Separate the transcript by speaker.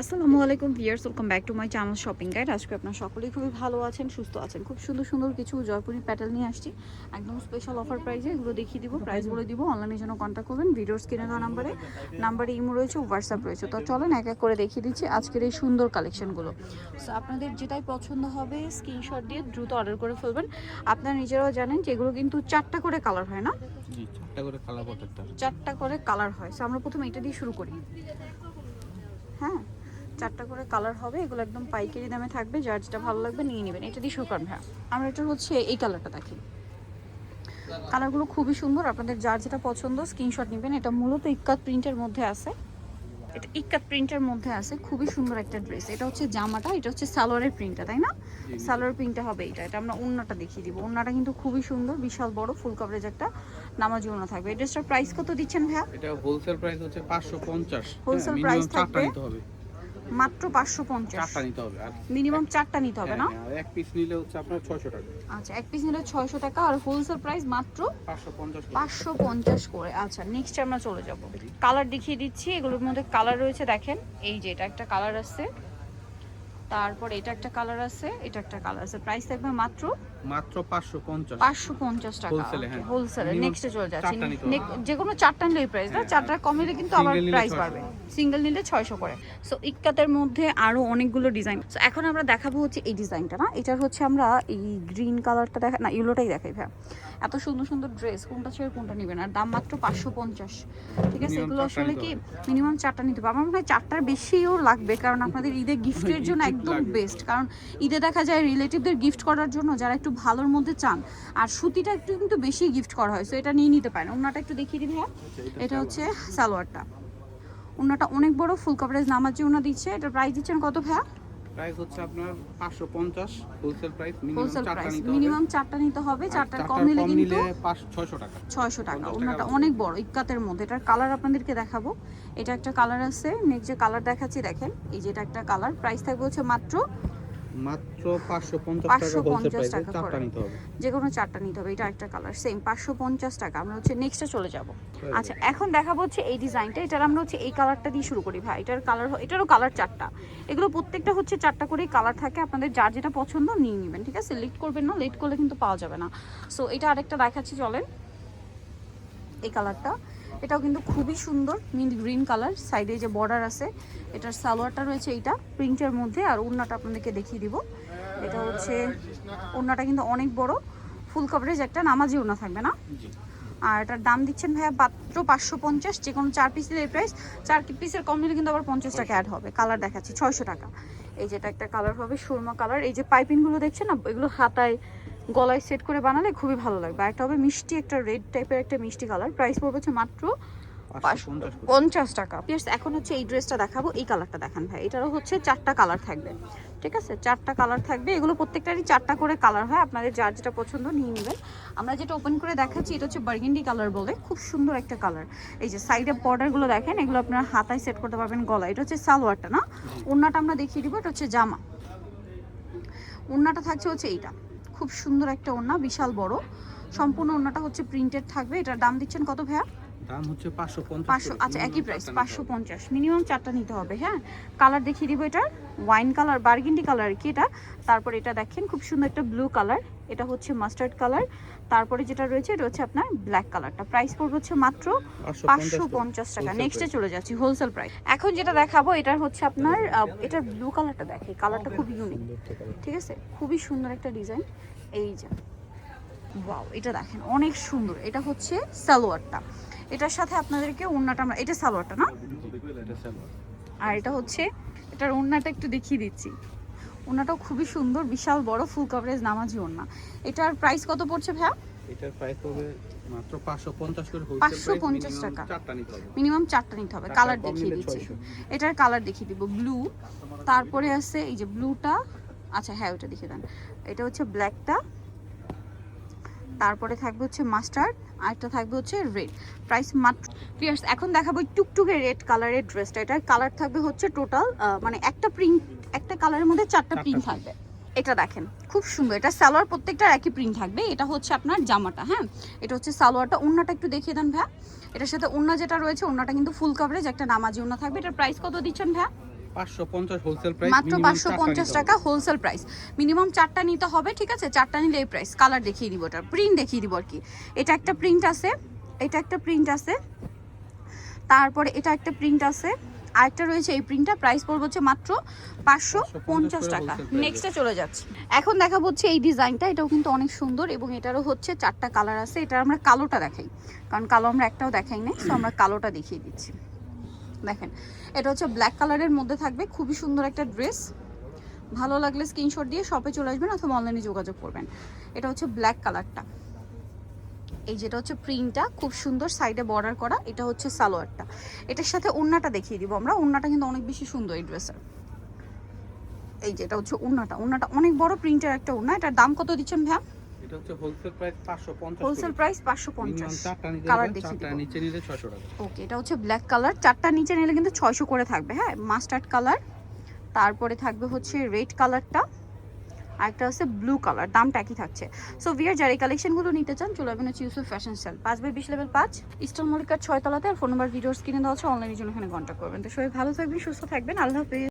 Speaker 1: আসসালামু আলাইকুম viewers, welcome back to my channel shopping guide. আজকে আপনারা সকলেই খুবই ভালো আছেন, সুস্থ আছেন। খুব সুন্দর সুন্দর কিছু জয়পুরি প্যাটার্ন নিয়ে আসছি একদম স্পেশাল অফার প্রাইসে। এগুলো দেখিয়ে দিব, প্রাইস বলে দিব। অনলাইনের জন্য কন্ট্যাক্ট করবেন ভিডিওর স্ক্রিনে দেওয়া নাম্বারে ইমো রয়েছে, হোয়াটসঅ্যাপ রয়েছে। তো চলেন এক এক করে দেখিয়ে দিচ্ছি আজকের এই সুন্দর কালেকশনগুলো। সো আপনাদের যেটাই পছন্দ হবে স্ক্রিনশট দিয়ে দ্রুত অর্ডার করে ফেলবেন। আপনারা নিজেরাও জানেন যে এগুলো কিন্তু 4টা করে কালার হয় না?
Speaker 2: জি, 4টা করে কালার প্রত্যেকটা।
Speaker 1: 4টা করে কালার হয়। সো আমরা প্রথমে এটা দিয়ে শুরু করি। হ্যাঁ, 4টা করে কালার হবে, এগুলো একদম পাইকারি দামে থাকবে। যার যেটা ভালো লাগবে নিয়ে নেবেন। এটা দিয়ে শুরু করেন। হ্যাঁ, আমরা এটা হচ্ছে এই কালারটা দেখি। কালারগুলো খুবই সুন্দর, আপনাদের যার যেটা পছন্দ স্ক্রিনশট নেবেন। এটা মূলত ইক্কাত প্রিন্টের মধ্যে আছে, এটা ইক্কাত প্রিন্টের মধ্যে আছে। খুবই সুন্দর একটা ড্রেস। এটা হচ্ছে জামাটা, এটা হচ্ছে সালোয়ারের প্রিন্টটা, তাই না? সালোয়ার প্রিন্টটা হবে এটা। এটা আমরা ওড়নাটা দেখিয়ে দিব। ওড়নাটা কিন্তু খুবই সুন্দর, বিশাল বড় ফুল কভারেজ একটা নামাজি ওড়না থাকবে। এই ড্রেসটার প্রাইস কত দিচ্ছেন ভাইয়া?
Speaker 2: এটা হোলসেল প্রাইস হচ্ছে 550।
Speaker 1: হোলসেল প্রাইস থাকবে
Speaker 2: নিতে হবে,
Speaker 1: মাত্র 550।
Speaker 2: 4টা নিতে হবে। আর
Speaker 1: মিনিমাম 4টা নিতে হবে না?
Speaker 2: আর এক পিস নিলে হচ্ছে আপনার 600 টাকা।
Speaker 1: আচ্ছা, এক পিস নিলে 600 টাকা আর হোলসেল প্রাইস মাত্র 550 করে। আচ্ছা, নেক্সট আমরা চলে যাব। কালার দেখিয়ে দিচ্ছি, এগুলোর মধ্যে কালার রয়েছে দেখেন। এই যে এটা একটা কালার আছে, তারপর এটা একটা কালার আছে, এটা একটা কালার আছে। প্রাইস থাকবে মাত্র 550 টাকা হোলসেলে। নেক্সটে চলে যাচ্ছি। যে কোনো 4টা নিলে প্রাইস না, 4টা কম নিলে কিন্তু আবার প্রাইস বাড়বে। সিঙ্গেল নিলে 600 করে। সো ইক্কাতের মধ্যে আরো অনেকগুলো ডিজাইন। সো এখন আমরা দেখাবো হচ্ছে এই ডিজাইনটা না, এটার হচ্ছে আমরা এই গ্রিন কালারটা দেখা না, ইয়েলোটাই দেখাই ভাই। এত সুন্দর সুন্দর ড্রেস, কোনটা ছেড়ে কোনটা নেবেন। আর দাম মাত্র 550। ঠিক আছে, এগুলো আসলে কি মিনিমাম 4টা নিতে হবে। আমার মনে হয় 4টার বেশিও লাগবে, কারণ আপনাদের ঈদের গিফটের জন্য একদম বেস্ট। কারণ ঈদে দেখা যায় রিলেটিভদের গিফট করার জন্য যারা একটু ভালোর মধ্যে চান, আর সুতিটা একটু কিন্তু বেশি গিফট করা হয়। সো এটা নিয়ে নিতে পারেন। ওড়নাটা একটু দেখিয়ে দিবি। হ্যাঁ, এটা হচ্ছে সালোয়ারটা। ওড়নাটা অনেক বড় ফুল কভারেজ নামাজি ওড়না দিচ্ছে। এটা প্রাইস দিচ্ছেন কত ভাইয়া?
Speaker 2: প্রাইস হচ্ছে আপনার 550 হোলসেল প্রাইস।
Speaker 1: মিনিমাম 4টা নিতে হবে। 4টার কম নিলে কিন্তু
Speaker 2: 600 টাকা।
Speaker 1: 600 টাকা। ওড়নাটা অনেক বড় ইক্কাতের মধ্যে। এটার কালার আপনাদেরকে দেখাবো। এটা একটা কালার আছে, নেক্সট যে কালার দেখাচ্ছি দেখেন, এই যে এটা একটা কালার। প্রাইস থাকবে হচ্ছে মাত্র 550 টাকা। 4টা নিতে হবে, যে কোনো 4টা নিতে হবে। এটা একটা কালার, সেম 550 টাকা। আমরা হচ্ছে নেক্সটে চলে যাব। আচ্ছা, এখন দেখাবো হচ্ছে এই ডিজাইনটা। এটার আমরা হচ্ছে এই কালারটা দিয়ে শুরু করি ভাই। এটার কালার, এটারও কালার 4টা। এগুলো প্রত্যেকটা হচ্ছে 4টা করেই কালার থাকে। আপনাদের যার যেটা পছন্দ নিয়ে নেবেন। ঠিক আছে, লেট করবেন না, লেট করলে কিন্তু পাওয়া যাবে না। সো এটা আরেকটা দেখাচ্ছি, চলেন। এই কালারটা, এটাও কিন্তু খুবই সুন্দর, মিন্ট গ্রিন কালার। সাইডে যে বর্ডার আছে, এটার সালোয়ারটা রয়েছে এইটা প্রিন্টের মধ্যে। আর ওড়নাটা আপনাদেরকে দেখিয়ে দিব। এটা হচ্ছে ওড়নাটা কিন্তু অনেক বড় ফুল কভারেজ একটা নামাজি ওড়না থাকবে না? আর এটার দাম দিচ্ছেন ভাইয়া মাত্র 550। যে কোনো 4 পিস দিলে প্রাইস, 4 পিসের কম নিলে কিন্তু আবার 50 টাকা অ্যাড হবে। কালার দেখাচ্ছি, 600 টাকা। এই যেটা একটা কালার হবে সুরমা কালার। এই যে পাইপিংগুলো দেখছেন না, এগুলো হাতায় গলায় সেট করে বানালে খুবই ভালো লাগবে। আর একটা হবে মিষ্টি একটা রেড টাইপের একটা মিষ্টি কালার। প্রাইস পড়বে হচ্ছে মাত্র 550 টাকা। এখন হচ্ছে এই ড্রেসটা দেখাবো। এই কালারটা দেখান ভাই। এটারও হচ্ছে 4টা কালার থাকবে। ঠিক আছে, 4টা কালার থাকবে। এগুলো প্রত্যেকটারই 4টা করে কালার হয়। আপনাদের যার যেটা পছন্দ নিয়ে নেবেন। আমরা যেটা ওপেন করে দেখাচ্ছি এটা হচ্ছে বার্গেন্ডি কালার বলে, খুব সুন্দর একটা কালার। এই যে সাইডে বর্ডারগুলো দেখেন, এগুলো আপনারা হাতায় সেট করতে পারবেন গলা। এটা হচ্ছে সালোয়ারটা না, ওড়নাটা আমরা দেখিয়ে দিব। এটা হচ্ছে জামা। ওড়নাটা থাকছে হচ্ছে এইটা, খুব সুন্দর একটা ওড়না, বিশাল বড়। সম্পূর্ণ ওড়নাটা হচ্ছে প্রিন্টেড থাকবে। এটার দাম দিচ্ছেন কত ভাইয়া?
Speaker 2: দাম হচ্ছে 550।
Speaker 1: আচ্ছা, একই প্রাইস 550। মিনিমাম 4টা নিতে হবে। হ্যাঁ, কালার দেখিয়ে দিব। এটা ওয়াইন কালার, বার্গেন্ডি কালার কি এটা। তারপর এটা দেখেন খুব সুন্দর একটা ব্লু কালার। এটা হচ্ছে মাস্টার্ড কালার। তারপরে যেটা রয়েছে এটা হচ্ছে আপনার ব্ল্যাক কালারটা। প্রাইস পড়বে হচ্ছে মাত্র 550 টাকা। নেক্সটে চলে যাচ্ছি, হোলসেল প্রাইস। এখন যেটা দেখাবো এটার হচ্ছে আপনার এটার ব্লু কালারটা দেখে, কালারটা খুব ইউনিক। ঠিক আছে, খুবই সুন্দর একটা ডিজাইন। এই যে ওয়াও, এটা দেখেন অনেক সুন্দর। এটা হচ্ছে সালোয়ারটা। এটার সাথে আপনাদেরকে ওড়নাটা, আমরা এটা সালোয়ারটা না, আর এটা হচ্ছে এটার ওড়নাটা একটু দেখিয়ে দিচ্ছি। ওড়নাটাও খুবই সুন্দর, বিশাল বড় ফুল কভারেজ নামাজি ওড়না। এটার প্রাইস কত পড়ছে ভাইয়া?
Speaker 2: এটার প্রাইস হবে মাত্র 550 করে।
Speaker 1: 550 টাকা।
Speaker 2: 4টা নিতে হবে,
Speaker 1: মিনিমাম 4টা নিতে হবে। কালার দেখিয়ে দিচ্ছি। এটার কালার দেখিয়ে দিব, ব্লু। তারপরে আছে এই যে ব্লুটা। আচ্ছা হ্যাঁ, ওটা দেখিয়ে দেন। এটা হচ্ছে ব্ল্যাকটা। তারপরে থাকবে হচ্ছে মাস্টার্ড, আরেকটা থাকবে হচ্ছে রেড। প্রাইস মাত্র। এখন দেখাবো টুকটুকে রেড কালারের ড্রেসটা। এটার কালার থাকবে হচ্ছে টোটাল মানে একটা প্রিন্ট, একটা কালারের মধ্যে 4টা প্রিন্ট থাকবে। এটা দেখেন খুব সুন্দর। এটা সালোয়ার প্রত্যেকটার একই প্রিন্ট থাকবে। এটা হচ্ছে আপনার জামাটা। হ্যাঁ, এটা হচ্ছে সালোয়ারটা। ওড়নাটা একটু দেখিয়ে দেন ভাইয়া। এটার সাথে ওড়না যেটা রয়েছে, ওড়নাটা কিন্তু ফুল কভারেজ একটা নামাজি ওড়না থাকবে। এটার প্রাইস কত দিচ্ছেন ভাইয়া?
Speaker 2: 550 হোলসেল প্রাইস,
Speaker 1: মাত্র 550 টাকা হোলসেল প্রাইস। মিনিমাম 4টা নিতে হবে, ঠিক আছে? 4টা নিলে এই প্রাইস। কালার দেখিয়ে দিব, এটা প্রিন্ট দেখিয়ে দিব আর কি। এটা একটা প্রিন্ট আছে, এটা একটা প্রিন্ট আছে, তারপরে এটা একটা প্রিন্ট আছে, আরেকটা রয়েছে এই প্রিন্টটা। প্রাইস পড়বে হচ্ছে মাত্র 550 টাকা। নেক্সটে চলে যাচ্ছি। এখন দেখা হচ্ছে এই ডিজাইনটা, এটাও কিন্তু অনেক সুন্দর এবং এটারও হচ্ছে 4টা কালার আছে। এটা আমরা কালোটা দেখাই, কারণ কালো আমরা একটাও দেখাই না, সো আমরা কালোটা দেখিয়ে দিচ্ছি। দেখেন, এটা হচ্ছে ব্ল্যাক কালারের মধ্যে থাকবে, খুবই সুন্দর একটা ড্রেস। ভালো লাগলে স্ক্রিনশট দিয়ে শপে চলে আসবেন অথবা অনলাইনে যোগাযোগ করবেন। এটা হচ্ছে ব্ল্যাক কালারটা, এই যেটা হচ্ছে প্রিন্টটা খুব সুন্দর, সাইডে বর্ডার করা। এটা হচ্ছে সালোয়ারটা, এটার সাথে ওড়নাটা দেখিয়ে দিব আমরা। ওড়নাটা কিন্তু অনেক বেশি সুন্দর এই ড্রেসের। এই যেটা হচ্ছে ওড়নাটা, ওড়নাটা অনেক বড় প্রিন্টের একটা ওড়না। এটার দাম কত দিচ্ছেন ভাইয়া?
Speaker 2: এটা হচ্ছে হোলসেল প্রাইস 550,
Speaker 1: হোলসেল প্রাইস 550।
Speaker 2: চারটা নিতে
Speaker 1: কালার
Speaker 2: হবে,
Speaker 1: দেখিয়ে
Speaker 2: চারটা
Speaker 1: দিব।
Speaker 2: নিচে নিলে 600 টাকা।
Speaker 1: ওকে, এটা হচ্ছে ব্ল্যাক কালার, 4টা নিচে নিলে কিন্তু 600 করে থাকবে। হ্যাঁ, মাস্টার্ড কালার, তারপরে থাকবে হচ্ছে রেড কালারটা, আরেকটা হচ্ছে ব্লু কালার। দামটা একই থাকছে। সো ভিয়ার, যারা এই কালেকশনগুলো নিতে চান চলে যাবেন হচ্ছে Yusuf fashion style, 5/20 level 5, eastern মল্লিকার 6 তলাতে। আর ফোন নাম্বার ভিডিওর স্ক্রিনে দেওয়া আছে, অনলাইনের জন্য এখানে কন্ট্যাক্ট করবেন। তো সবাই ভালো থাকবেন, সুস্থ থাকবেন, আল্লাহ হাফেজ।